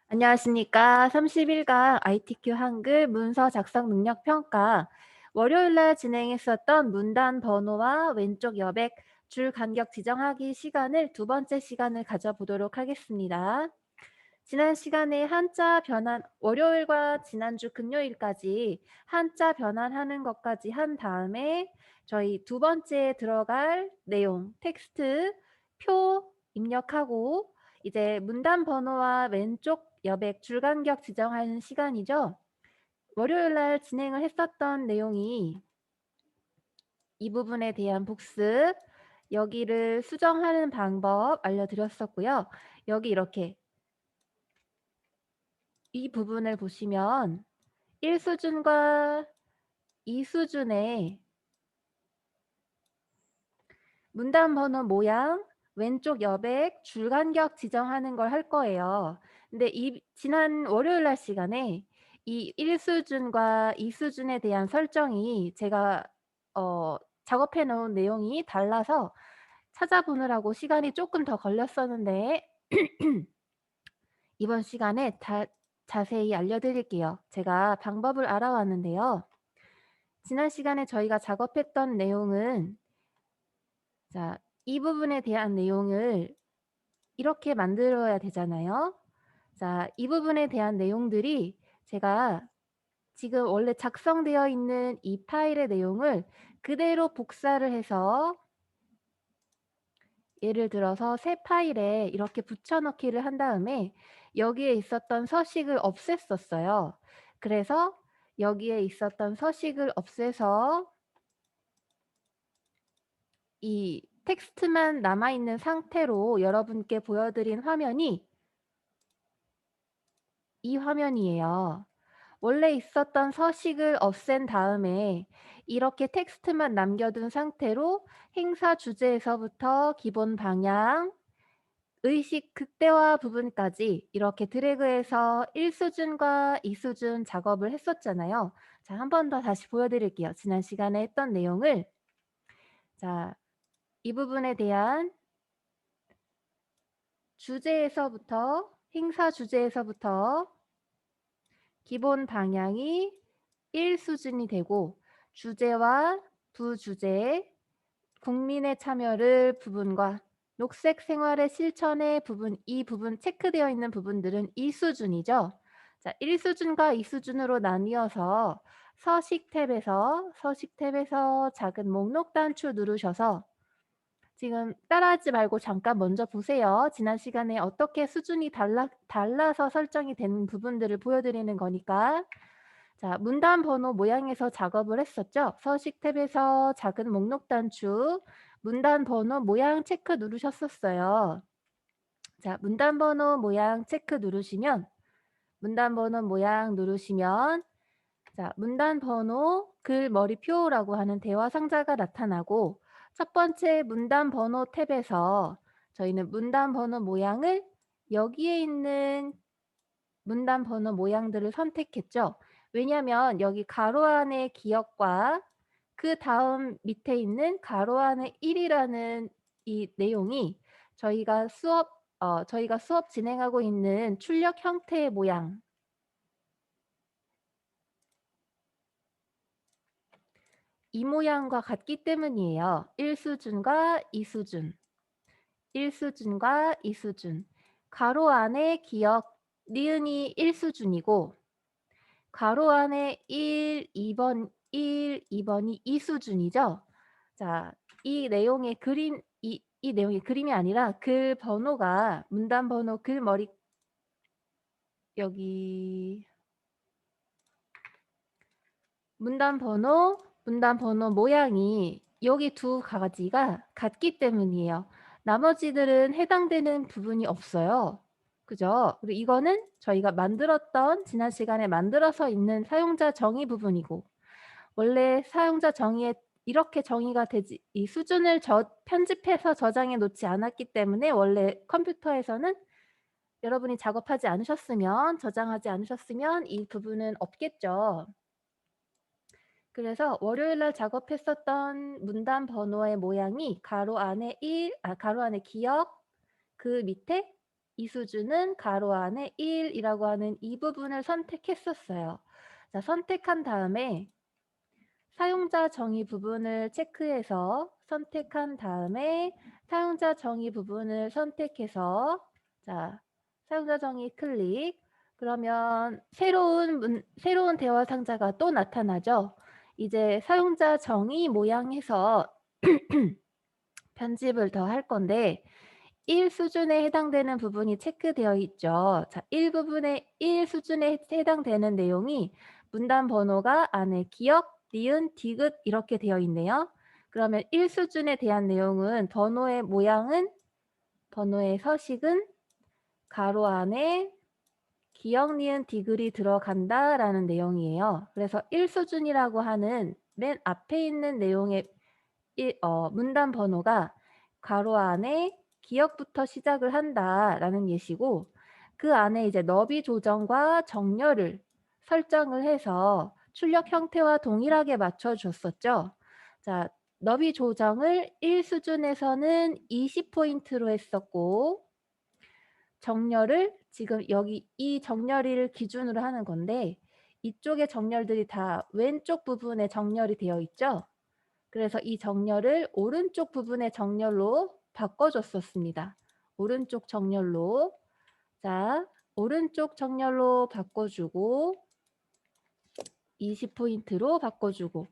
안녕하십니까. 30일간 ITQ 한글 문서 작성 능력 평가. 월요일 날 진행했었던 문단 번호와 왼쪽 여백 줄 간격 지정하기 시간을 두 번째 시간을 가져보도록 하겠습니다. 지난 시간에 한자 변환, 월요일과 지난주 금요일까지 한자 변환하는 것까지 한 다음에 저희 두 번째 들어갈 내용, 텍스트, 표 입력하고 이제 문단 번호와 왼쪽 여백 줄간격 지정하는 시간이죠. 월요일 날 진행을 했었던 내용이 이 부분에 대한 복습, 여기를 수정하는 방법 알려드렸었고요. 여기 이렇게 이 부분을 보시면 1수준과 2수준의 문단 번호 모양, 왼쪽 여백, 줄간격 지정하는 걸 할 거예요. 근데 지난 월요일 날 시간에 이 1수준과 2수준에 대한 설정이 제가 작업해 놓은 내용이 달라서 찾아보느라고 시간이 조금 더 걸렸었는데 이번 시간에 자세히 알려드릴게요. 제가 방법을 알아왔는데요. 지난 시간에 저희가 작업했던 내용은 자, 이 부분에 대한 내용을 이렇게 만들어야 되잖아요. 자, 이 부분에 대한 내용들이 제가 지금 원래 작성되어 있는 이 파일의 내용을 그대로 복사를 해서 예를 들어서 새 파일에 이렇게 붙여넣기를 한 다음에 여기에 있었던 서식을 없앴었어요. 그래서 여기에 있었던 서식을 없애서 이 텍스트만 남아있는 상태로 여러분께 보여드린 화면이 이 화면이에요. 원래 있었던 서식을 없앤 다음에 이렇게 텍스트만 남겨둔 상태로 행사 주제에서부터 기본 방향, 의식 극대화 부분까지 이렇게 드래그해서 1수준과 2수준 작업을 했었잖아요. 자, 한 번 더 다시 보여드릴게요. 지난 시간에 했던 내용을. 자, 이 부분에 대한 주제에서부터 행사 주제에서부터 기본 방향이 1수준이 되고 주제와 부주제, 국민의 참여를 부분과 녹색 생활의 실천의 부분, 이 부분 체크되어 있는 부분들은 2수준이죠. 자, 1수준과 2수준으로 나뉘어서 서식 탭에서 작은 목록 단추 누르셔서 지금 따라하지 말고 잠깐 먼저 보세요. 지난 시간에 어떻게 수준이 달라서 설정이 된 부분들을 보여드리는 거니까. 자, 문단 번호 모양에서 작업을 했었죠. 서식 탭에서 작은 목록 단추, 문단 번호 모양 체크 누르셨었어요. 자, 문단 번호 모양 체크 누르시면, 자, 문단 번호 글 머리표라고 하는 대화 상자가 나타나고 첫 번째 문단 번호 탭에서 저희는 문단 번호 모양을 여기에 있는 문단 번호 모양들을 선택했죠. 왜냐하면 여기 가로 안의 기억과 그 다음 밑에 있는 가로 안의 1이라는 이 내용이 저희가 수업 진행하고 있는 출력 형태의 모양, 이 모양과 같기 때문이에요. 1수준과 2수준, 1수준과 2수준. 가로 안에 기억, 니은이 1수준이고 가로 안에 1, 2번이 2수준이죠. 자, 이 내용의 그림이 아니라 글 번호가 문단 번호 글머리 여기 문단 번호 모양이 여기 두 가지가 같기 때문이에요. 나머지들은 해당되는 부분이 없어요. 그죠? 그리고 이거는 저희가 지난 시간에 만들어서 있는 사용자 정의 부분이고 원래 사용자 정의에 이렇게 정의가 되지 이 수준을 편집해서 저장해 놓지 않았기 때문에 원래 컴퓨터에서는 여러분이 작업하지 않으셨으면 저장하지 않으셨으면 이 부분은 없겠죠. 그래서 월요일 날 작업했었던 문단 번호의 모양이 가로 안에 기억 그 밑에 이 수준은 가로 안에 1이라고 하는 이 부분을 선택했었어요. 자, 선택한 다음에 사용자 정의 부분을 체크해서 선택한 다음에 사용자 정의 부분을 선택해서 자, 사용자 정의 클릭. 그러면 새로운 대화 상자가 또 나타나죠. 이제 사용자 정의 모양에서 편집을 더 할 건데 1 수준에 해당되는 부분이 체크되어 있죠. 자, 1 수준에 해당되는 내용이 문단 번호가 안에 기억, 니은, 디귿 이렇게 되어 있네요. 그러면 1 수준에 대한 내용은 번호의 서식은 가로 안에 기억, 니은, 디귿이 들어간다라는 내용이에요. 그래서 1 수준이라고 하는 맨 앞에 있는 내용의 문단 번호가 가로 안에 기억부터 시작을 한다라는 예시고 그 안에 이제 너비 조정과 정렬을 설정을 해서 출력 형태와 동일하게 맞춰줬었죠. 자, 너비 조정을 1 수준에서는 20포인트로 했었고 정렬을 지금 여기 이 정렬을 기준으로 하는 건데 이쪽의 정렬들이 다 왼쪽 부분에 정렬이 되어 있죠. 그래서 이 정렬을 오른쪽 부분의 정렬로 바꿔줬었습니다. 오른쪽 정렬로. 자, 오른쪽 정렬로 바꿔주고 20포인트로 바꿔주고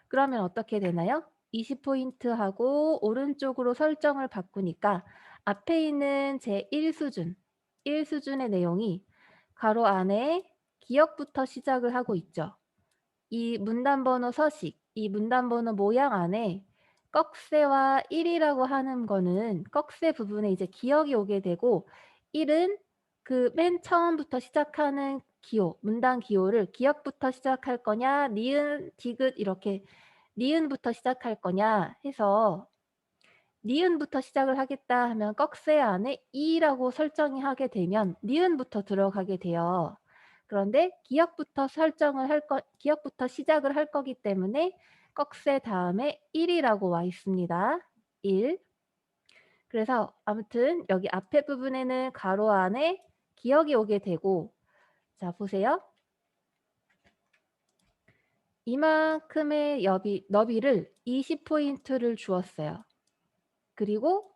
그러면 어떻게 되나요? 20포인트하고 오른쪽으로 설정을 바꾸니까 앞에 있는 제1수준, 1수준의 내용이 가로 안에 기억부터 시작을 하고 있죠. 이 문단 번호 서식, 이 문단 번호 모양 안에 꺽쇠와 1이라고 하는 거는 꺽쇠 부분에 이제 기억이 오게 되고 1은 그 맨 처음부터 시작하는 기호, 문단 기호를 기억부터 시작할 거냐, 니은, 디귿 이렇게 니은부터 시작할 거냐 해서 니은부터 시작을 하겠다 하면 꺽쇠 안에 2라고 설정이 하게 되면 니은부터 들어가게 돼요. 그런데 기억부터 시작을 할 거기 때문에 꺽쇠 다음에 1이라고 와 있습니다. 1. 그래서 아무튼 여기 앞에 부분에는 가로 안에 기억이 오게 되고 자 보세요. 이만큼의 너비를 20포인트를 주었어요. 그리고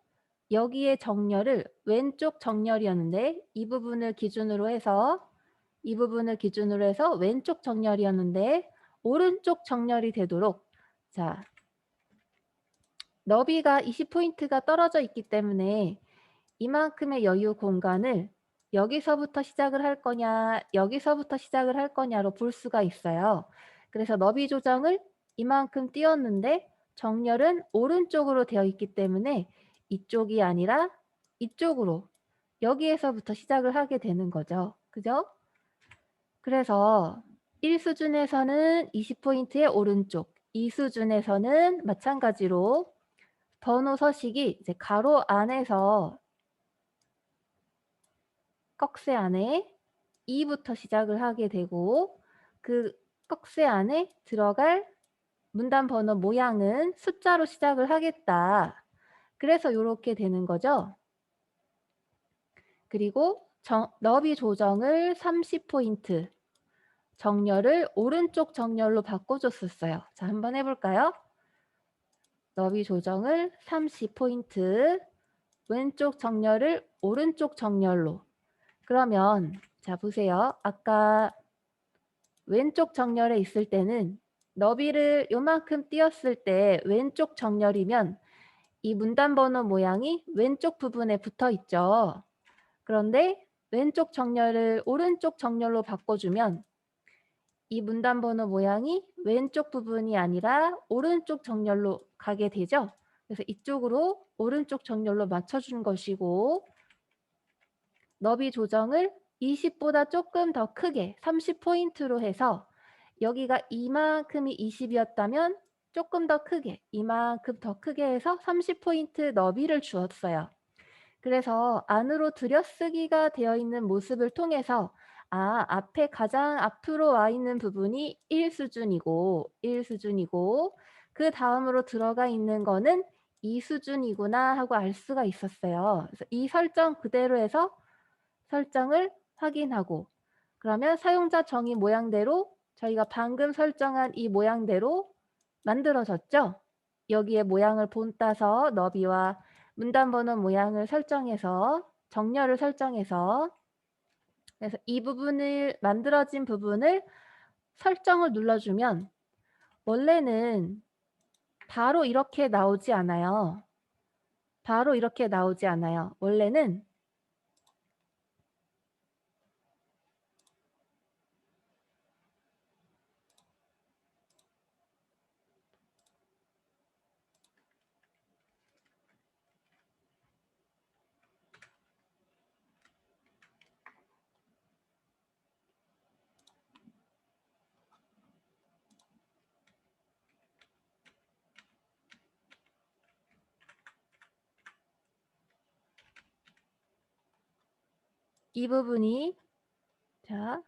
여기에 정렬을 왼쪽 정렬이었는데 이 부분을 기준으로 해서 왼쪽 정렬이었는데 오른쪽 정렬이 되도록 자 너비가 20포인트가 떨어져 있기 때문에 이만큼의 여유 공간을 여기서부터 시작을 할 거냐 여기서부터 시작을 할 거냐로 볼 수가 있어요. 그래서 너비 조정을 이만큼 띄웠는데 정렬은 오른쪽으로 되어 있기 때문에 이쪽이 아니라 이쪽으로 여기에서부터 시작을 하게 되는 거죠. 그죠? 그래서 1수준에서는 20포인트의 오른쪽, 2수준에서는 마찬가지로 번호 서식이 이제 가로 안에서 꺽쇠 안에 2부터 시작을 하게 되고 그 꺽쇠 안에 들어갈 문단 번호 모양은 숫자로 시작을 하겠다. 그래서 이렇게 되는 거죠. 그리고 너비 조정을 30포인트, 정렬을 오른쪽 정렬로 바꿔줬었어요. 자, 한번 해볼까요? 너비 조정을 30포인트, 왼쪽 정렬을 오른쪽 정렬로. 그러면 자 보세요. 아까 왼쪽 정렬에 있을 때는 너비를 요만큼 띄었을 때 왼쪽 정렬이면 이 문단 번호 모양이 왼쪽 부분에 붙어 있죠. 그런데 왼쪽 정렬을 오른쪽 정렬로 바꿔주면 이 문단 번호 모양이 왼쪽 부분이 아니라 오른쪽 정렬로 가게 되죠. 그래서 이쪽으로 오른쪽 정렬로 맞춰준 것이고 너비 조정을 20보다 조금 더 크게 30포인트로 해서 여기가 이만큼이 20이었다면 조금 더 크게 이만큼 더 크게 해서 30포인트 너비를 주었어요. 그래서 안으로 들여쓰기가 되어 있는 모습을 통해서 앞에 가장 앞으로 와 있는 부분이 1수준이고 그 다음으로 들어가 있는 거는 2수준이구나 하고 알 수가 있었어요. 그래서 이 설정 그대로 해서 설정을 확인하고 그러면 사용자 정의 모양대로 저희가 방금 설정한 이 모양대로 만들어졌죠? 여기에 모양을 본따서 너비와 문단번호 모양을 설정해서 정렬을 설정해서 그래서 이 부분을 만들어진 부분을 설정을 눌러주면 원래는 바로 이렇게 나오지 않아요. 바로 이렇게 나오지 않아요. 원래는 이 부분이 자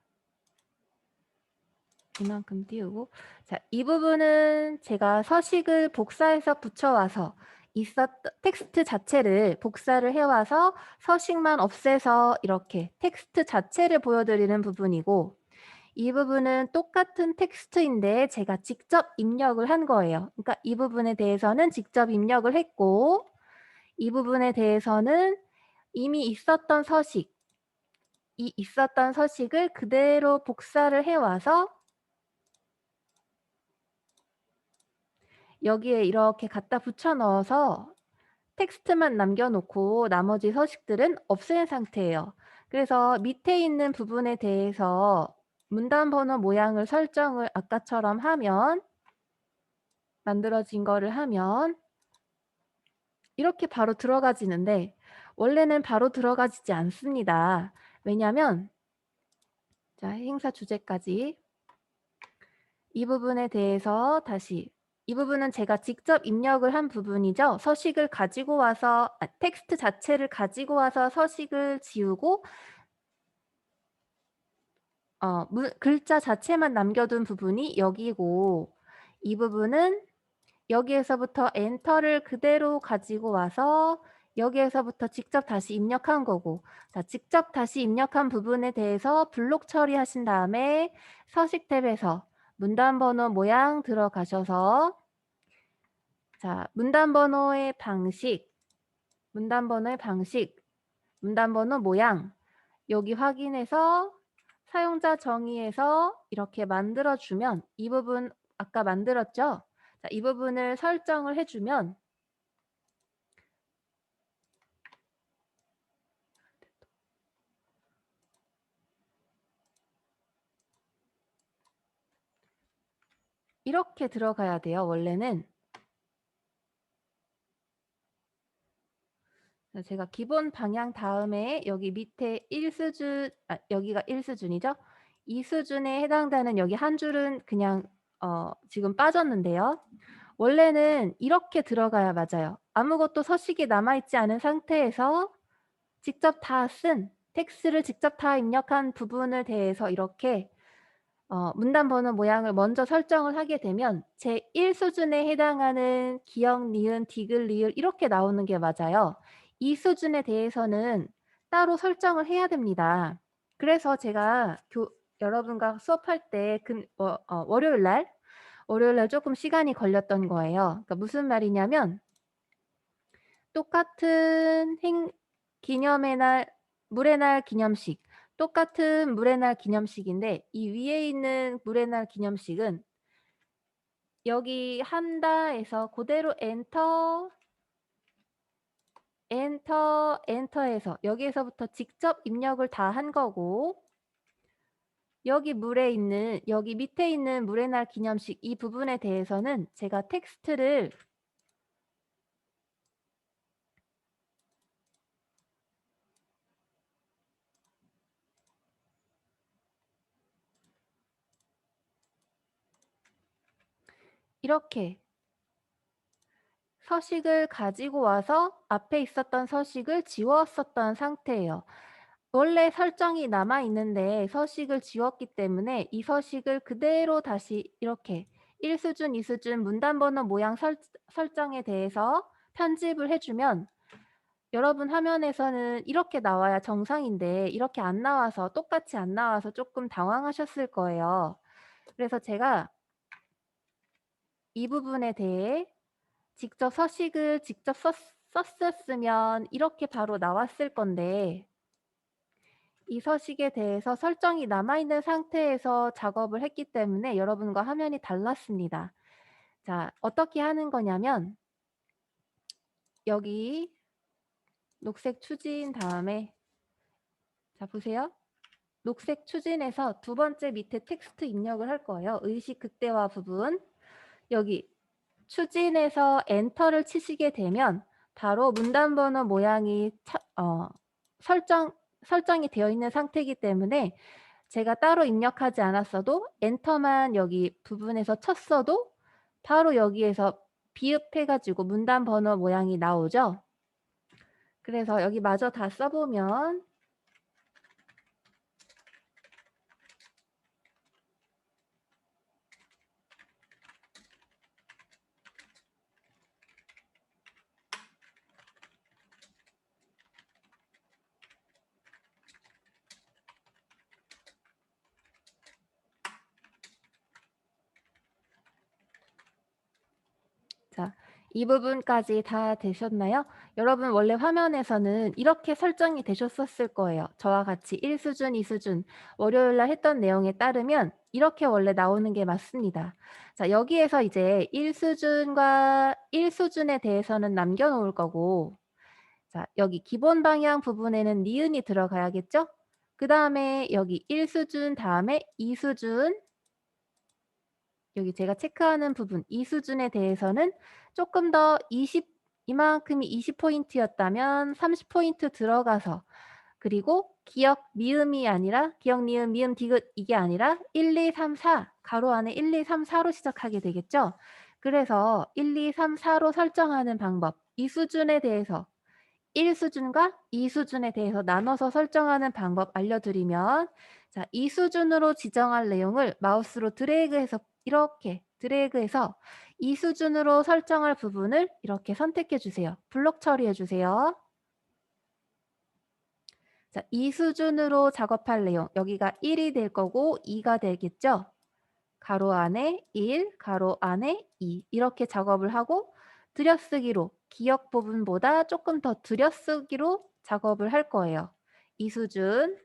이만큼 띄우고 자, 이 부분은 제가 서식을 복사해서 붙여와서 있었던 텍스트 자체를 복사를 해와서 서식만 없애서 이렇게 텍스트 자체를 보여드리는 부분이고 이 부분은 똑같은 텍스트인데 제가 직접 입력을 한 거예요. 그러니까 이 부분에 대해서는 직접 입력을 했고 이 부분에 대해서는 이미 있었던 서식, 이 있었던 서식을 그대로 복사를 해와서 여기에 이렇게 갖다 붙여 넣어서 텍스트만 남겨놓고 나머지 서식들은 없앤 상태예요. 그래서 밑에 있는 부분에 대해서 문단번호 모양을 설정을 아까처럼 하면 만들어진 거를 하면 이렇게 바로 들어가지는데 원래는 바로 들어가지지 않습니다. 왜냐하면 자, 행사 주제까지 이 부분에 대해서 다시 이 부분은 제가 직접 입력을 한 부분이죠. 서식을 가지고 와서 텍스트 자체를 가지고 와서 서식을 지우고 글자 자체만 남겨둔 부분이 여기고 이 부분은 여기에서부터 엔터를 그대로 가지고 와서 여기에서부터 직접 다시 입력한 거고 자, 직접 다시 입력한 부분에 대해서 블록 처리하신 다음에 서식 탭에서 문단번호 모양 들어가셔서 자, 문단번호의 방식, 문단번호 모양 여기 확인해서 사용자 정의에서 이렇게 만들어주면 이 부분 아까 만들었죠? 자, 이 부분을 설정을 해주면 이렇게 들어가야 돼요. 원래는. 제가 기본 방향 다음에 여기 밑에 1수준, 여기가 1수준이죠? 2수준에 해당되는 여기 한 줄은 그냥 지금 빠졌는데요. 원래는 이렇게 들어가야 맞아요. 아무것도 서식이 남아있지 않은 상태에서 직접 다 쓴 텍스트를 직접 다 입력한 부분을 대해서 이렇게 문단번호 모양을 먼저 설정을 하게 되면 제1수준에 해당하는 기역, 니은, 디귿, 리을 이렇게 나오는 게 맞아요. 이 수준에 대해서는 따로 설정을 해야 됩니다. 그래서 제가 여러분과 수업할 때 월요일 날 조금 시간이 걸렸던 거예요. 그러니까 무슨 말이냐면 똑같은 기념의 날, 물의 날 기념식 똑같은 물의 날 기념식인데 이 위에 있는 물의 날 기념식은 여기 한다에서 그대로 엔터에서 여기에서부터 직접 입력을 다 한 거고 여기 밑에 있는 물의 날 기념식 이 부분에 대해서는 제가 텍스트를 이렇게 서식을 가지고 와서 앞에 있었던 서식을 지웠었던 상태예요. 원래 설정이 남아 있는데 서식을 지웠기 때문에 이 서식을 그대로 다시 이렇게 1수준, 2수준 문단번호 모양 설정에 대해서 편집을 해주면 여러분 화면에서는 이렇게 나와야 정상인데 이렇게 안 나와서 똑같이 안 나와서 조금 당황하셨을 거예요. 그래서 제가 이 부분에 대해 직접 서식을 직접 썼었으면 이렇게 바로 나왔을 건데 이 서식에 대해서 설정이 남아있는 상태에서 작업을 했기 때문에 여러분과 화면이 달랐습니다. 자, 어떻게 하는 거냐면 여기 녹색 추진 다음에 자 보세요. 녹색 추진에서 두 번째 밑에 텍스트 입력을 할 거예요. 의식 극대화 부분. 여기 추진해서 엔터를 치시게 되면 바로 문단 번호 모양이 설정이 되어 있는 상태이기 때문에 제가 따로 입력하지 않았어도 엔터만 여기 부분에서 쳤어도 바로 여기에서 비읍해가지고 문단 번호 모양이 나오죠. 그래서 여기 마저 다 써보면 자, 이 부분까지 다 되셨나요? 여러분 원래 화면에서는 이렇게 설정이 되셨었을 거예요. 저와 같이 1수준, 2수준 월요일 날 했던 내용에 따르면 이렇게 원래 나오는 게 맞습니다. 자, 여기에서 이제 1수준과 1수준에 대해서는 남겨놓을 거고 자, 여기 기본 방향 부분에는 니은이 들어가야겠죠? 그 다음에 여기 1수준 다음에 2수준 여기 제가 체크하는 부분 이 수준에 대해서는 조금 더 이만큼이 20포인트였다면 30포인트 들어가서 그리고 기억 미음이 아니라 기억 니은 미음 디귿 이게 아니라 1, 2, 3, 4 가로 안에 1, 2, 3, 4로 시작하게 되겠죠. 그래서 1, 2, 3, 4로 설정하는 방법 이 수준에 대해서 1수준과 2수준에 대해서 나눠서 설정하는 방법 알려드리면 자, 2수준으로 지정할 내용을 마우스로 드래그해서 이렇게 드래그해서 2수준으로 설정할 부분을 이렇게 선택해 주세요. 블록 처리해 주세요. 자, 2수준으로 작업할 내용 여기가 1이 될 거고 2가 되겠죠. 가로 안에 1, 가로 안에 2 이렇게 작업을 하고 들여쓰기로 기억 부분보다 조금 더 들여쓰기로 작업을 할 거예요. 이 수준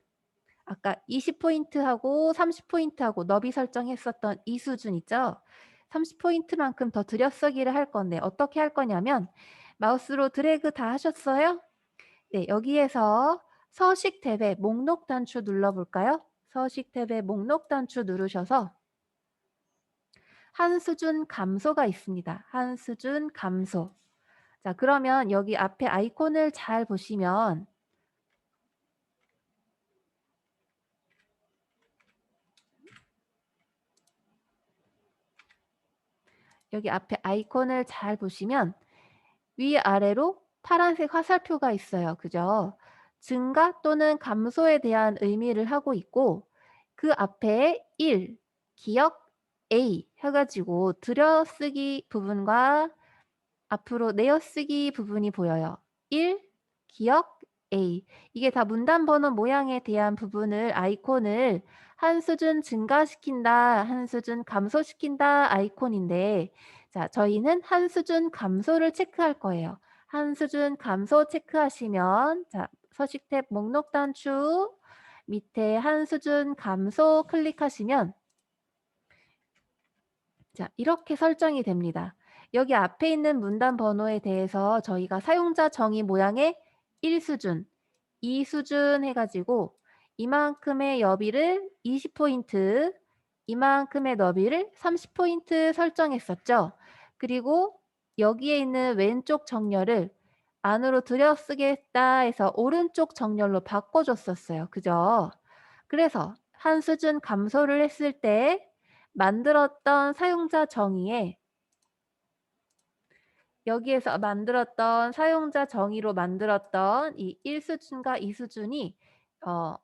아까 20포인트하고 30포인트하고 너비 설정했었던 이 수준 있죠? 30포인트만큼 더 들여쓰기를 할 건데 어떻게 할 거냐면 마우스로 드래그 다 하셨어요? 네, 여기에서 서식 탭에 목록 단추 눌러볼까요? 서식 탭에 목록 단추 누르셔서 한 수준 감소가 있습니다. 한 수준 감소. 자, 그러면 여기 앞에 아이콘을 잘 보시면 여기 앞에 아이콘을 잘 보시면 위아래로 파란색 화살표가 있어요. 그죠? 증가 또는 감소에 대한 의미를 하고 있고 그 앞에 1, 기억 A 해가지고 들여쓰기 부분과 앞으로 내어쓰기 부분이 보여요. 1, 기억, A. 이게 다 문단 번호 모양에 대한 부분을 아이콘을 한 수준 증가시킨다, 한 수준 감소시킨다 아이콘인데 자, 저희는 한 수준 감소를 체크할 거예요. 한 수준 감소 체크하시면 자, 서식 탭 목록 단추 밑에 한 수준 감소 클릭하시면 자, 이렇게 설정이 됩니다. 여기 앞에 있는 문단 번호에 대해서 저희가 사용자 정의 모양의 1수준, 2수준 해가지고 이만큼의 여비를 20포인트, 이만큼의 너비를 30포인트 설정했었죠. 그리고 여기에 있는 왼쪽 정렬을 안으로 들여쓰겠다 해서 오른쪽 정렬로 바꿔줬었어요. 그죠? 그래서 한 수준 감소를 했을 때 만들었던 사용자 정의에 여기에서 만들었던 사용자 정의로 만들었던 이 1수준과 2수준이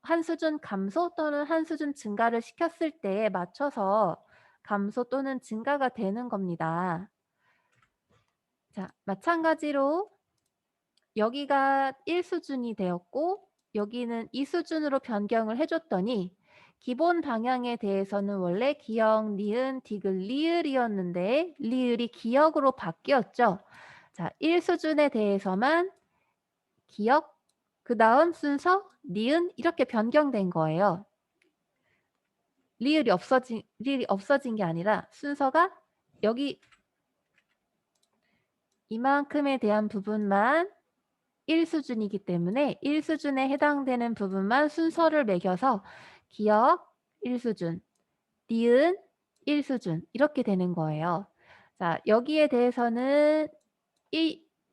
한 수준 감소 또는 한 수준 증가를 시켰을 때에 맞춰서 감소 또는 증가가 되는 겁니다. 자, 마찬가지로 여기가 1수준이 되었고 여기는 2수준으로 변경을 해 줬더니 기본 방향에 대해서는 원래 기역, 니은, 디귿, 리을이었는데 리을이 기역으로 바뀌었죠. 자, 1수준에 대해서만 기역, 그다음 순서, 니은 이렇게 변경된 거예요. 리을이 없어진 게 아니라 순서가 여기 이만큼에 대한 부분만 1수준이기 때문에 1수준에 해당되는 부분만 순서를 매겨서 기역 1수준, 니은 1수준 이렇게 되는 거예요. 자, 여기에 대해서는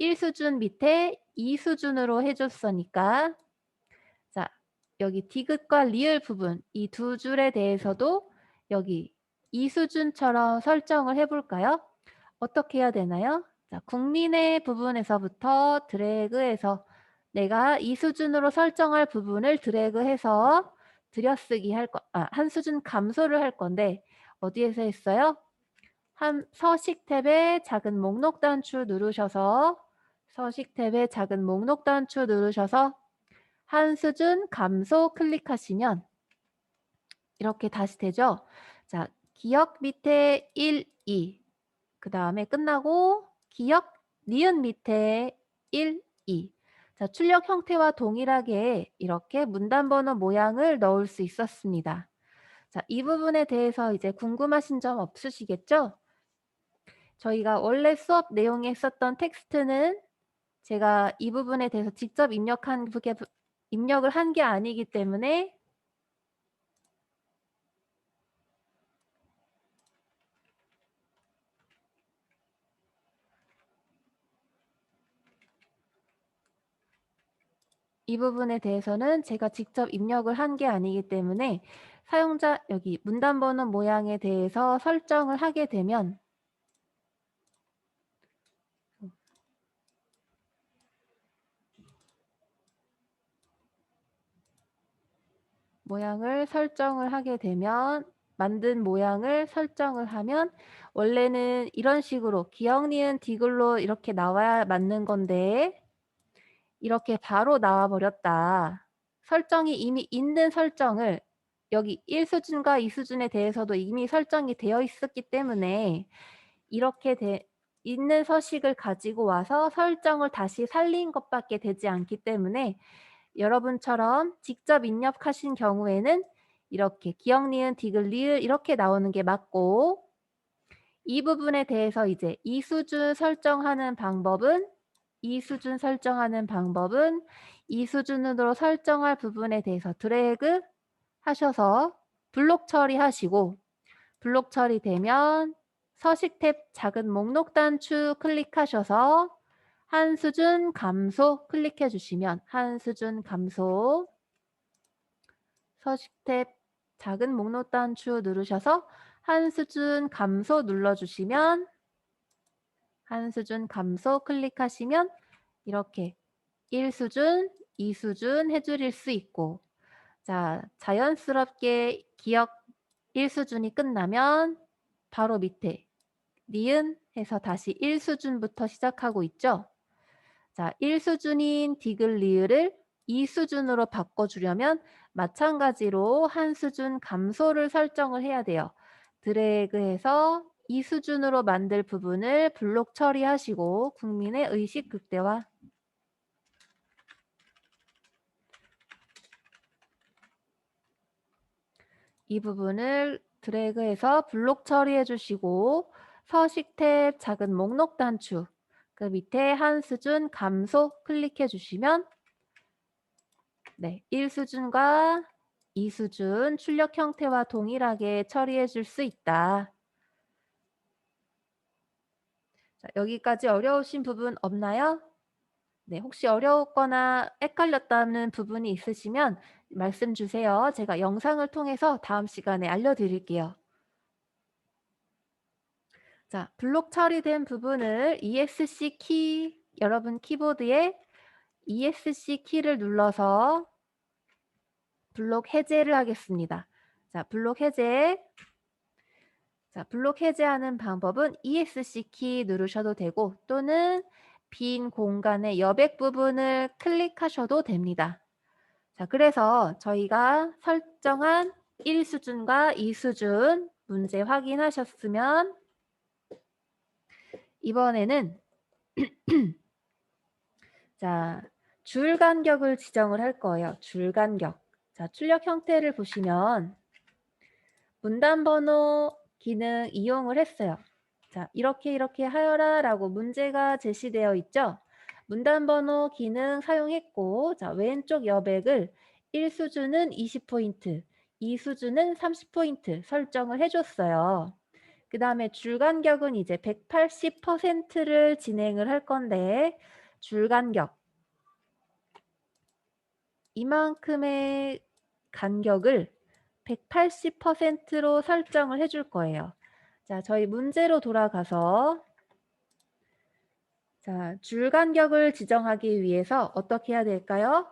1수준 밑에 2수준으로 해줬으니까 자, 여기 디귿과 리을 부분 이 두 줄에 대해서도 여기 2수준처럼 설정을 해볼까요? 어떻게 해야 되나요? 자, 국민의 부분에서부터 드래그해서 내가 2수준으로 설정할 부분을 드래그해서 들여쓰기 한 수준 감소를 할 건데 어디에서 했어요? 서식 탭에 작은 목록 단추 누르셔서 서식 탭에 작은 목록 단추 누르셔서 한 수준 감소 클릭하시면 이렇게 다시 되죠. 자, 기역 밑에 1, 2. 그 다음에 끝나고 기역, 니은 밑에 1, 2. 자, 출력 형태와 동일하게 이렇게 문단번호 모양을 넣을 수 있었습니다. 자, 이 부분에 대해서 이제 궁금하신 점 없으시겠죠? 저희가 원래 수업 내용에 했었던 텍스트는 제가 이 부분에 대해서 직접 입력을 한 게 아니기 때문에 이 부분에 대해서는 제가 직접 입력을 한 게 아니기 때문에 사용자 여기 문단번호 모양에 대해서 설정을 하게 되면 만든 모양을 설정을 하면 원래는 이런 식으로 기역, 니은, 디귿로 이렇게 나와야 맞는 건데 이렇게 바로 나와 버렸다. 설정이 이미 있는 설정을 여기 1수준과 2수준에 대해서도 이미 설정이 되어 있었기 때문에 이렇게 있는 서식을 가지고 와서 설정을 다시 살린 것밖에 되지 않기 때문에 여러분처럼 직접 입력하신 경우에는 이렇게 기역, 니은, 디귿, 리을 이렇게 나오는 게 맞고 이 부분에 대해서 이제 2수준 설정하는 방법은 2수준으로 설정할 부분에 대해서 드래그 하셔서 블록 처리하시고 블록 처리되면 서식 탭 작은 목록 단추 클릭하셔서 한 수준 감소 클릭해 주시면 한 수준 감소 서식 탭 작은 목록 단추 누르셔서 한 수준 감소 눌러주시면 한 수준 감소 클릭하시면 이렇게 1수준, 2수준 해드릴 수 있고 자, 자연스럽게 기역 1수준이 끝나면 바로 밑에 니은 해서 다시 1수준부터 시작하고 있죠. 자, 1수준인 디귿 리을을 2수준으로 바꿔주려면 마찬가지로 한 수준 감소를 설정을 해야 돼요. 드래그해서 2수준으로 만들 부분을 블록 처리하시고 국민의 의식 극대화 이 부분을 드래그해서 블록 처리해 주시고 서식 탭 작은 목록 단추 그 밑에 한 수준 감소 클릭해 주시면 네, 1수준과 2수준 출력 형태와 동일하게 처리해 줄 수 있다. 자, 여기까지 어려우신 부분 없나요? 네, 혹시 어려웠거나 헷갈렸다는 부분이 있으시면 말씀 주세요. 제가 영상을 통해서 다음 시간에 알려드릴게요. 자, 블록 처리된 부분을 ESC 키, 여러분 키보드에 ESC 키를 눌러서 블록 해제를 하겠습니다. 자, 블록 해제하는 방법은 ESC 키 누르셔도 되고 또는 빈 공간의 여백 부분을 클릭하셔도 됩니다. 자, 그래서 저희가 설정한 1수준과 2수준 문제 확인하셨으면 이번에는 자, 줄 간격을 지정을 할 거예요. 줄 간격. 자, 출력 형태를 보시면 문단 번호 기능 이용을 했어요. 자, 이렇게 하여라 라고 문제가 제시되어 있죠. 문단 번호 기능 사용했고, 자, 왼쪽 여백을 1수준은 20포인트, 2수준은 30포인트 설정을 해줬어요. 그 다음에 줄 간격은 이제 180%를 진행을 할 건데, 줄 간격. 이만큼의 간격을 180%로 설정을 해줄 거예요. 자, 저희 문제로 돌아가서 자, 줄 간격을 지정하기 위해서 어떻게 해야 될까요?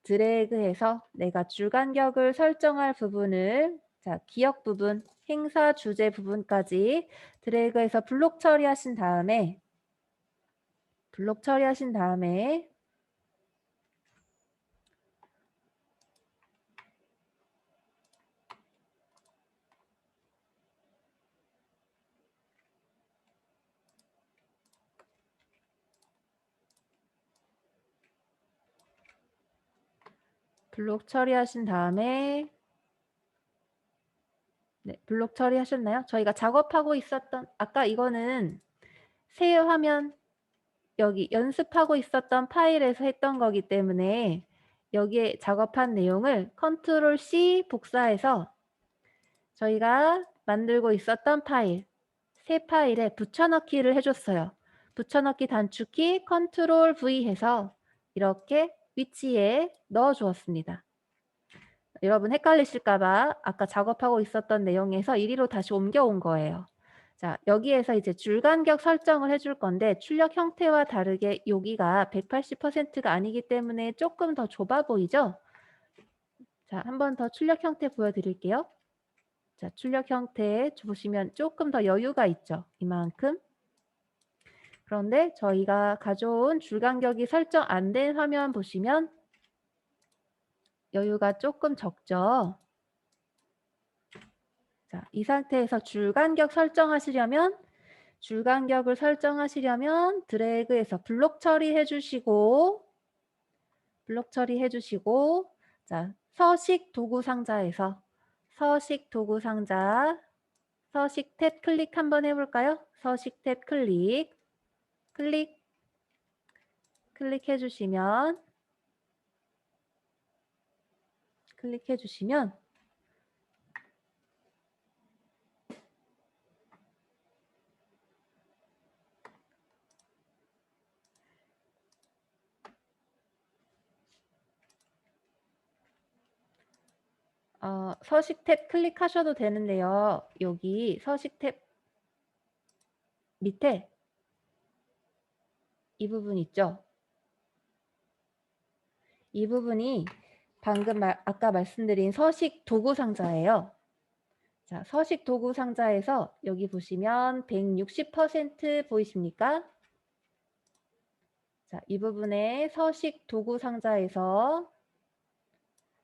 드래그해서 내가 줄 간격을 설정할 부분을 자, 기억 부분, 행사 주제 부분까지 드래그해서 블록 처리하신 다음에 블록 처리하셨나요? 저희가 작업하고 있었던 아까 이거는 새 화면 여기 연습하고 있었던 파일에서 했던 거기 때문에 여기에 작업한 내용을 컨트롤 C 복사해서 저희가 만들고 있었던 파일, 새 파일에 붙여넣기를 해줬어요. 붙여넣기 단축키 컨트롤 V 해서 이렇게 위치에 넣어 주었습니다. 여러분 헷갈리실까봐 아까 작업하고 있었던 내용에서 이리로 다시 옮겨온 거예요. 자, 여기에서 이제 줄 간격 설정을 해줄 건데 출력 형태와 다르게 여기가 180%가 아니기 때문에 조금 더 좁아 보이죠? 자, 한 번 더 출력 형태 보여드릴게요. 자, 출력 형태 보시면 조금 더 여유가 있죠? 이만큼. 그런데 저희가 가져온 줄 간격이 설정 안 된 화면 보시면 여유가 조금 적죠? 자, 이 상태에서 줄 간격을 설정하시려면 드래그해서 블록 처리해 주시고 자, 서식 도구 상자에서 서식 탭 클릭 한번 해볼까요? 서식 탭 클릭해 주시면 서식 탭 클릭하셔도 되는데요. 여기 서식 탭 밑에 이 부분 있죠? 이 부분이 방금 아까 말씀드린 서식 도구 상자예요. 자, 서식 도구 상자에서 여기 보시면 160% 보이십니까? 자, 이 부분에 서식 도구 상자에서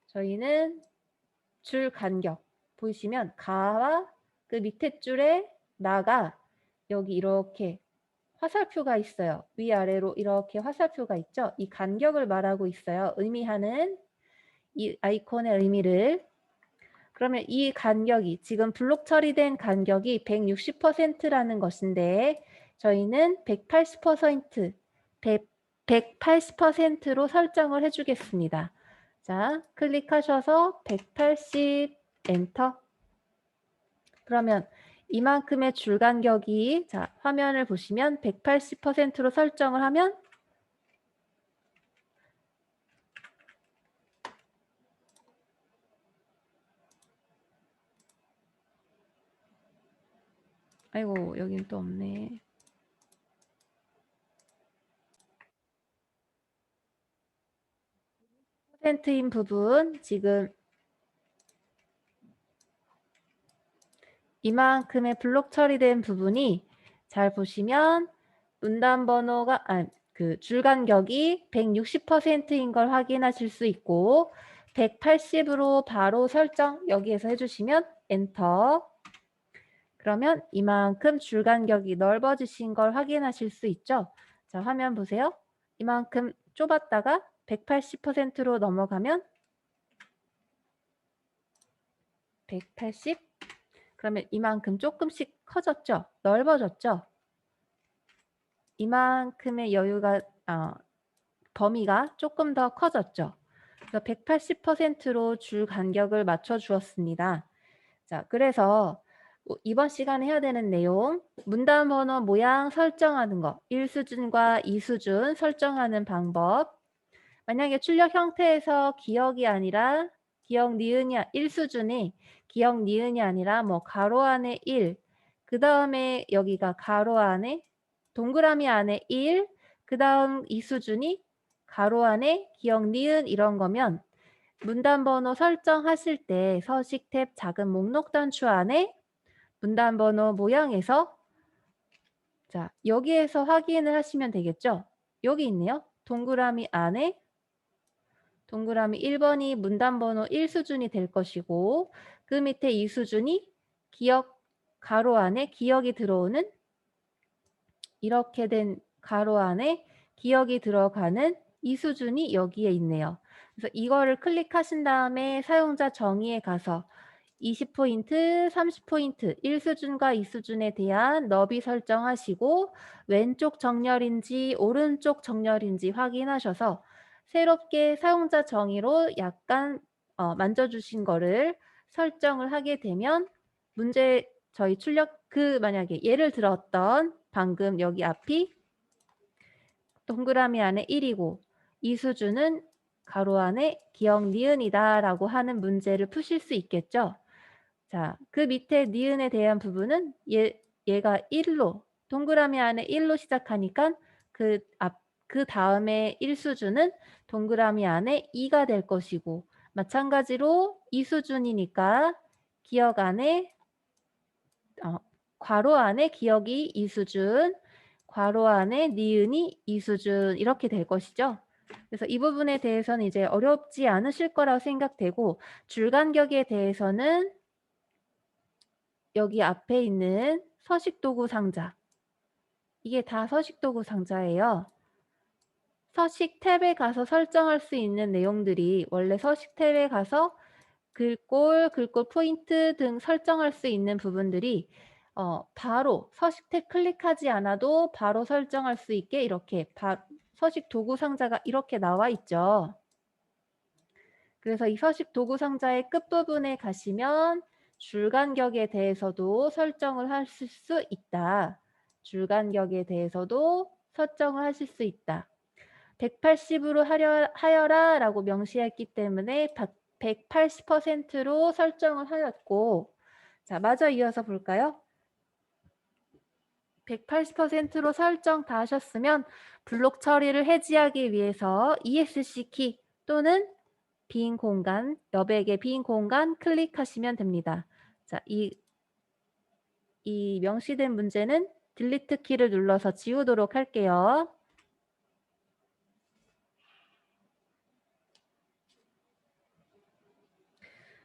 저희는 줄 간격 보이시면 가와 그 밑에 줄에 나가 여기 이렇게 화살표가 있어요. 위아래로 이렇게 화살표가 있죠. 이 간격을 말하고 있어요. 의미하는 이 아이콘의 의미를. 그러면 이 간격이 지금 블록 처리된 간격이 160%라는 것인데 저희는 180%로 설정을 해주겠습니다. 자, 클릭하셔서 180 엔터. 그러면 이만큼의 줄 간격이 자, 화면을 보시면 180%로 설정을 하면 아이고 여긴 또 없네. %인 부분 지금 이만큼의 블록 처리된 부분이 잘 보시면 문단 번호가 그 줄 간격이 160%인 걸 확인하실 수 있고 180으로 바로 설정 여기에서 해주시면 엔터. 그러면 이만큼 줄 간격이 넓어지신 걸 확인하실 수 있죠. 자, 화면 보세요. 이만큼 좁았다가 180%로 넘어가면 180. 그러면 이만큼 조금씩 커졌죠. 넓어졌죠. 이만큼의 여유가 범위가 조금 더 커졌죠. 그래서 180%로 줄 간격을 맞춰 주었습니다. 자, 그래서 이번 시간에 해야 되는 내용, 문단 번호 모양 설정하는 거, 1수준과 2수준 설정하는 방법. 만약에 출력 형태에서 기억이 아니라 기억 니은이 1수준이 기억 니은이 아니라 뭐 가로 안에 1, 그 다음에 여기가 가로 안에 동그라미 안에 1, 그 다음 2수준이 가로 안에 기억 니은 이런 거면 문단 번호 설정하실 때 서식 탭 작은 목록 단추 안에 문단 번호 모양에서 자, 여기에서 확인을 하시면 되겠죠? 여기 있네요. 동그라미 안에 동그라미 1번이 문단 번호 1수준이 될 것이고 그 밑에 2수준이 기억 가로 안에 기억이 들어오는 이렇게 된 가로 안에 기억이 들어가는 2수준이 여기에 있네요. 그래서 이거를 클릭하신 다음에 사용자 정의에 가서 20포인트, 30포인트, 1수준과 2수준에 대한 너비 설정하시고 왼쪽 정렬인지 오른쪽 정렬인지 확인하셔서 새롭게 사용자 정의로 약간 만져주신 거를 설정을 하게 되면 문제 저희 출력 만약에 예를 들었던 방금 여기 앞이 동그라미 안에 1이고 이수준은 가로 안에 기억 니은이다 라고 하는 문제를 푸실 수 있겠죠. 자, 그 밑에 니은에 대한 부분은 얘가 1로 동그라미 안에 1로 시작하니까 그 다음에 1수준은 동그라미 안에 2가 될 것이고 마찬가지로 2수준이니까 기억 안에 괄호 안에 기억이 2수준, 괄호 안에 니은이 2수준 이렇게 될 것이죠. 그래서 이 부분에 대해서는 이제 어렵지 않으실 거라고 생각되고 줄 간격에 대해서는 여기 앞에 있는 서식도구 상자 이게 다 서식도구 상자예요. 서식 탭에 가서 설정할 수 있는 내용들이 원래 서식 탭에 가서 글꼴 포인트 등 설정할 수 있는 부분들이 바로 서식 탭 클릭하지 않아도 바로 설정할 수 있게 이렇게 서식 도구 상자가 이렇게 나와 있죠. 그래서 이 서식 도구 상자의 끝부분에 가시면 줄 간격에 대해서도 설정을 하실 수 있다. 줄 간격에 대해서도 설정을 하실 수 있다. 180으로 하여라 라고 명시했기 때문에 180%로 설정을 하였고 자, 마저 이어서 볼까요? 180%로 설정 다 하셨으면 블록 처리를 해지하기 위해서 ESC 키 또는 빈 공간, 여백의 빈 공간 클릭하시면 됩니다. 자, 이 명시된 문제는 딜리트 키를 눌러서 지우도록 할게요.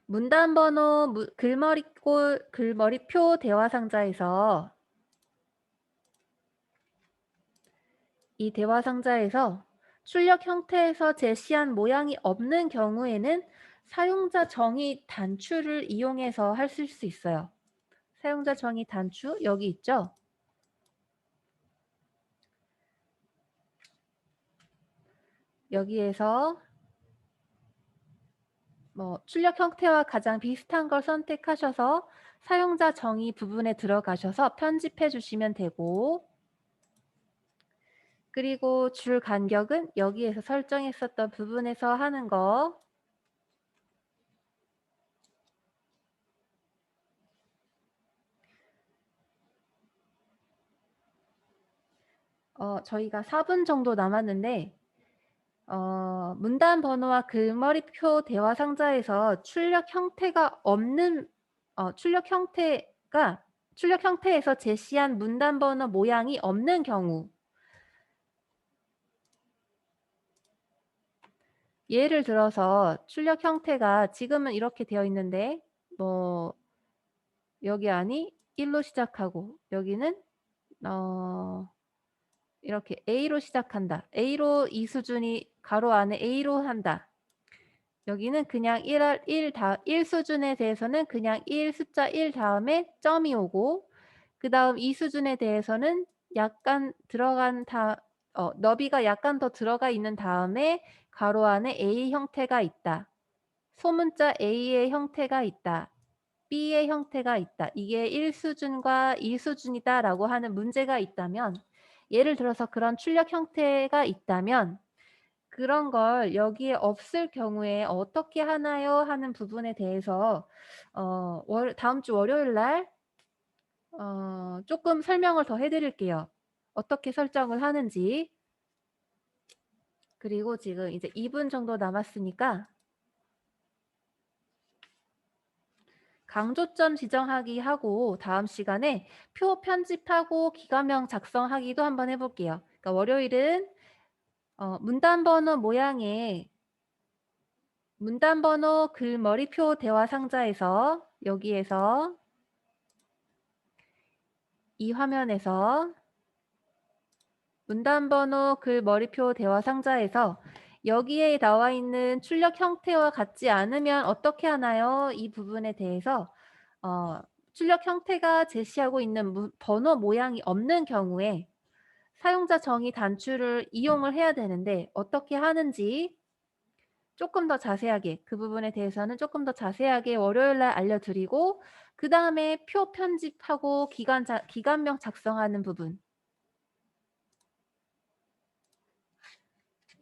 문단 번호 글머리표 대화 상자에서 이 대화 상자에서 출력 형태에서 제시한 모양이 없는 경우에는 사용자 정의 단추를 이용해서 하실 수 있어요. 사용자 정의 단추 여기 있죠? 여기에서 출력 형태와 가장 비슷한 걸 선택하셔서 사용자 정의 부분에 들어가셔서 편집해 주시면 되고 그리고 줄 간격은 여기에서 설정했었던 부분에서 하는 거 저희가 4분 정도 남았는데 문단 번호와 글머리표 대화 상자에서 출력 형태가 없는 출력 형태에서 제시한 문단 번호 모양이 없는 경우 예를 들어서 출력 형태가 지금은 이렇게 되어 있는데 뭐 여기 안이 1로 시작하고 여기는 어 이렇게 A로 시작한다. A로 이 수준이 가로 안에 A로 한다. 여기는 그냥 1 수준에 대해서는 그냥 1 숫자 1 다음에 점이 오고 그다음 이 수준에 대해서는 약간 들어간 너비가 약간 더 들어가 있는 다음에 가로 안에 A 형태가 있다. 소문자 A의 형태가 있다. B의 형태가 있다. 이게 1 수준과 2 수준이다라고 하는 문제가 있다면 예를 들어서 그런 출력 형태가 있다면 그런 걸 여기에 없을 경우에 어떻게 하나요? 하는 부분에 대해서 다음 주 월요일 날 쪼끔 설명을 더 해 드릴게요. 어떻게 설정을 하는지. 그리고 지금 이제 2분 정도 남았으니까 강조점 지정하기 하고 다음 시간에 표 편집하고 기관명 작성하기도 한번 해 볼게요. 그러니까 월요일은 문단 번호 모양의 문단 번호 글머리표 대화 상자에서 여기에서 이 화면에서 문단 번호 글머리표 대화 상자에서 여기에 나와 있는 출력 형태와 같지 않으면 어떻게 하나요? 이 부분에 대해서 어 출력 형태가 제시하고 있는 번호 모양이 없는 경우에 사용자 정의 단추를 이용을 해야 되는데 어떻게 하는지 조금 더 자세하게 그 부분에 대해서는 조금 더 자세하게 월요일 날 알려드리고 그다음에 표 편집하고 기관명 작성하는 부분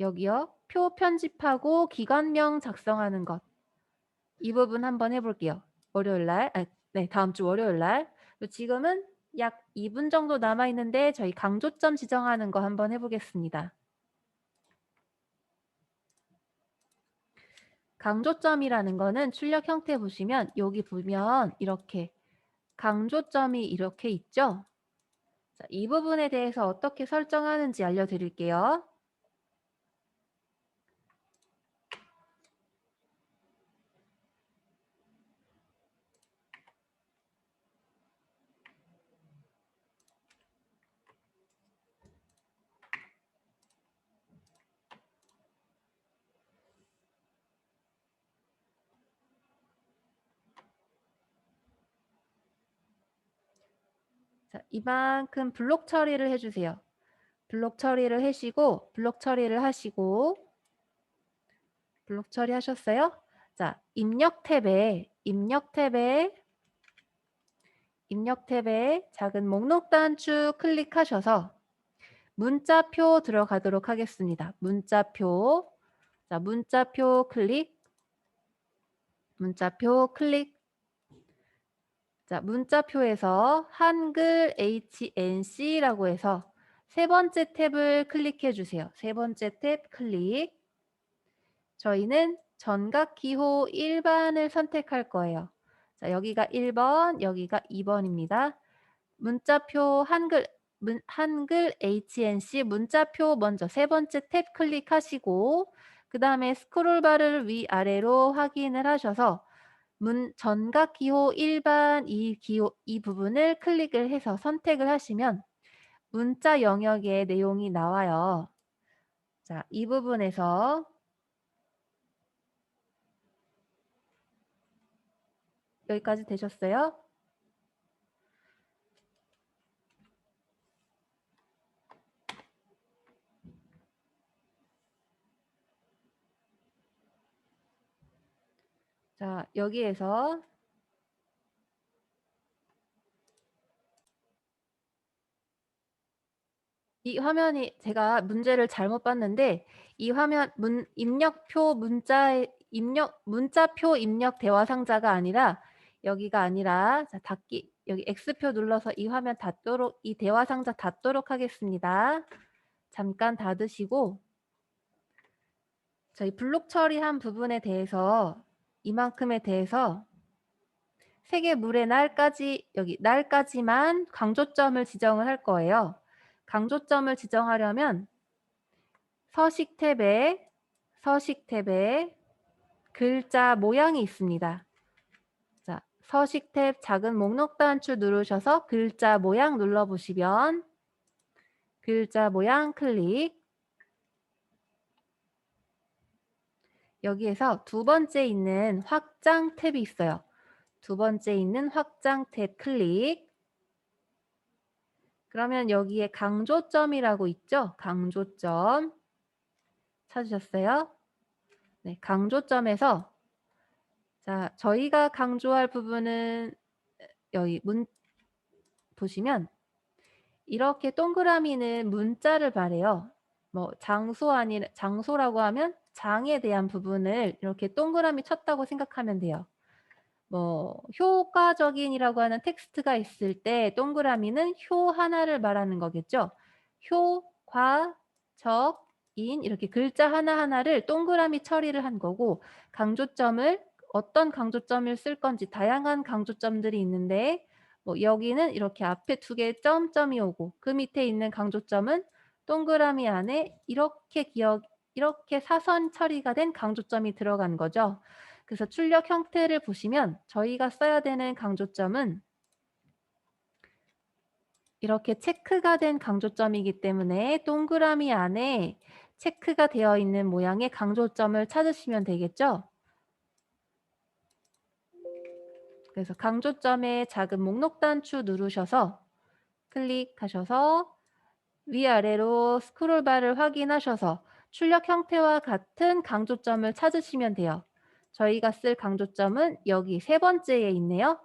여기요. 표 편집하고 기관명 작성하는 것. 이 부분 한번 해 볼게요. 월요일 날 네 다음 주 월요일 날. 지금은 약 2분 정도 남아 있는데 저희 강조점 지정하는 거 한번 해 보겠습니다. 강조점이라는 거는 출력 형태 보시면 여기 보면 이렇게 강조점이 이렇게 있죠? 자, 이 부분에 대해서 어떻게 설정하는지 알려드릴게요. 자, 이만큼 블록 처리를 해주세요. 블록 처리를 하시고 블록 처리하셨어요? 자, 입력 탭에 작은 목록 단추 클릭하셔서 문자표 들어가도록 하겠습니다. 문자표. 자, 문자표 클릭. 자, 문자표에서 한글 HNC라고 해서 세 번째 탭을 클릭해 주세요. 세 번째 탭 클릭. 저희는 전각 기호 1번을 선택할 거예요. 자, 여기가 1번, 여기가 2번입니다. 문자표 한글 HNC 문자표 먼저 세 번째 탭 클릭하시고 그다음에 스크롤바를 위아래로 확인을 하셔서 전각 기호 1번 이 부분을 클릭을 해서 선택을 하시면 문자 영역의 내용이 나와요. 자, 이 부분에서 여기까지 되셨어요? 자, 여기에서 이 화면이 제가 문제를 잘못 봤는데 이 화면 문자표 입력 대화 상자가 아니라 여기가 아니라 자, 여기 X표 눌러서 이 화면 닫도록 이 대화 상자 닫도록 하겠습니다. 잠깐 닫으시고 저희 블록 처리한 부분에 대해서 이만큼에 대해서 색의 물의 날까지 여기 날까지만 강조점을 지정을 할 거예요. 강조점을 지정하려면 서식 탭에 서식 탭에 글자 모양이 있습니다. 자, 서식 탭 작은 목록 단추 누르셔서 글자 모양 눌러보시면 글자 모양 클릭. 여기에서 두 번째 있는 확장 탭이 있어요. 두 번째 있는 확장 탭 클릭. 그러면 여기에 강조점이라고 있죠? 강조점 찾으셨어요? 네, 강조점에서 자, 저희가 강조할 부분은 여기 보시면 이렇게 동그라미는 문자를 말해요. 뭐 장소라고 하면 장에 대한 부분을 이렇게 동그라미 쳤다고 생각하면 돼요. 뭐 효과적인이라고 하는 텍스트가 있을 때 동그라미는 효 하나를 말하는 거겠죠. 효, 과, 적, 인 이렇게 글자 하나하나를 동그라미 처리를 한 거고 강조점을 어떤 강조점을 쓸 건지 다양한 강조점들이 있는데 뭐 여기는 이렇게 앞에 두 개의 점점이 오고 그 밑에 있는 강조점은 동그라미 안에 이렇게 사선 처리가 된 강조점이 들어간 거죠. 그래서 출력 형태를 보시면 저희가 써야 되는 강조점은 이렇게 체크가 된 강조점이기 때문에 동그라미 안에 체크가 되어 있는 모양의 강조점을 찾으시면 되겠죠. 그래서 강조점의 작은 목록 단추 누르셔서 클릭하셔서 위아래로 스크롤바를 확인하셔서 출력 형태와 같은 강조점을 찾으시면 돼요. 저희가 쓸 강조점은 여기 세 번째에 있네요.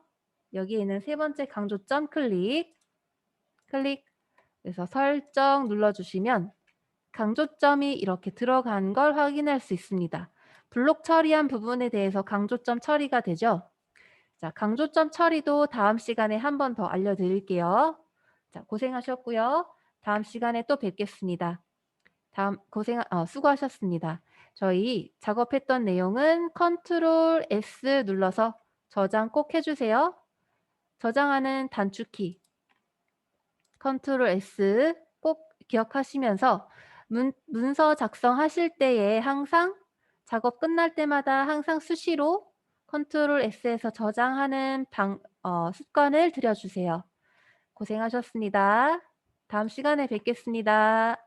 여기에 있는 세 번째 강조점 클릭. 그래서 설정 눌러주시면 강조점이 이렇게 들어간 걸 확인할 수 있습니다. 블록 처리한 부분에 대해서 강조점 처리가 되죠. 자, 강조점 처리도 다음 시간에 한 번 더 알려드릴게요. 자, 고생하셨고요. 다음 시간에 또 뵙겠습니다. 수고하셨습니다. 저희 작업했던 내용은 컨트롤 S 눌러서 저장 꼭 해주세요. 저장하는 단축키 컨트롤 S 꼭 기억하시면서 문서 작성하실 때에 항상 작업 끝날 때마다 항상 수시로 컨트롤 S에서 저장하는 습관을 들여주세요. 고생하셨습니다. 다음 시간에 뵙겠습니다.